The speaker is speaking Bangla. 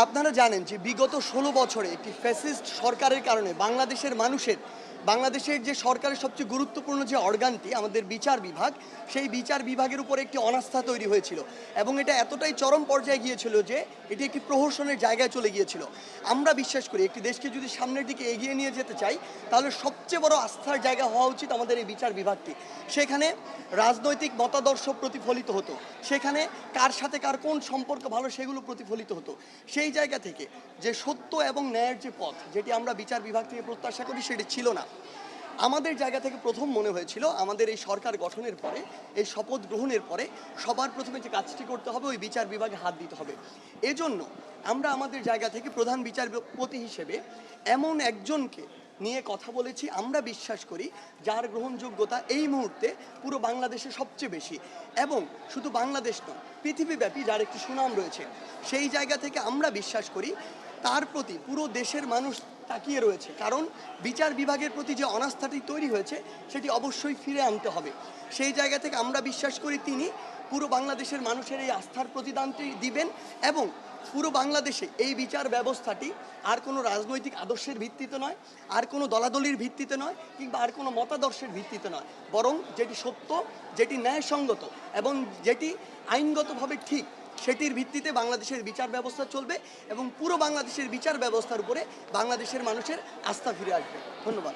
আপনারা জানেন যে বিগত ১৬ বছরে একটি ফ্যাসিস্ট সরকারের কারণে বাংলাদেশের যে সরকারের সবচেয়ে গুরুত্বপূর্ণ যে অর্গানটি আমাদের বিচার বিভাগ, সেই বিচার বিভাগের উপরে একটি অনাস্থা তৈরি হয়েছিল এবং এটা এতটাই চরম পর্যায়ে গিয়েছিল যে এটি একটি প্রহসনের জায়গায় চলে গিয়েছিল। আমরা বিশ্বাস করি একটি দেশকে যদি সামনের দিকে এগিয়ে নিয়ে যেতে চাই, তাহলে সবচেয়ে বড় আস্থার জায়গা হওয়া উচিত আমাদের এই বিচার বিভাগটি। সেখানে রাজনৈতিক মতাদর্শ প্রতিফলিত হতো, সেখানে কার সাথে কার কোন সম্পর্ক ভালো সেগুলো প্রতিফলিত হতো। সেই জায়গা থেকে যে সত্য এবং ন্যায়ের যে পথ, যেটি আমরা বিচার বিভাগ থেকে প্রত্যাশা করি, সেটি ছিল না। আমাদের জায়গা থেকে প্রথম মনে হয়েছিল আমাদের এই সরকার গঠনের পরে, এই শপথ গ্রহণের পরে সবার প্রথমে যে কাজটি করতে হবে ওই বিচার বিভাগে হাত দিতে হবে। এজন্য আমরা আমাদের জায়গা থেকে প্রধান বিচারপতি হিসেবে এমন একজনকে নিয়ে কথা বলেছি আমরা বিশ্বাস করি যার গ্রহণযোগ্যতা এই মুহূর্তে পুরো বাংলাদেশে সবচেয়ে বেশি, এবং শুধু বাংলাদেশ নয়, পৃথিবীব্যাপী যার একটি সুনাম রয়েছে। সেই জায়গা থেকে আমরা বিশ্বাস করি তার প্রতি পুরো দেশের মানুষ তাকিয়ে রয়েছে, কারণ বিচার বিভাগের প্রতি যে অনাস্থাটি তৈরি হয়েছে সেটি অবশ্যই ফিরে আনতে হবে। সেই জায়গা থেকে আমরা বিশ্বাস করি তিনি পুরো বাংলাদেশের মানুষের এই আস্থার প্রতিদানটি দিবেন, এবং পুরো বাংলাদেশে এই বিচার ব্যবস্থাটি আর কোনো রাজনৈতিক আদর্শের ভিত্তিতে নয়, আর কোনো দলাদলির ভিত্তিতে নয়, কিংবা আর কোনো মতাদর্শের ভিত্তিতে নয়, বরং যেটি সত্য, যেটি ন্যায়সঙ্গত এবং যেটি আইনগতভাবে ঠিক, সেটির ভিত্তিতে বাংলাদেশের বিচার ব্যবস্থা চলবে এবং পুরো বাংলাদেশের বিচার ব্যবস্থার উপরে বাংলাদেশের মানুষের আস্থা ফিরে আসবে। ধন্যবাদ।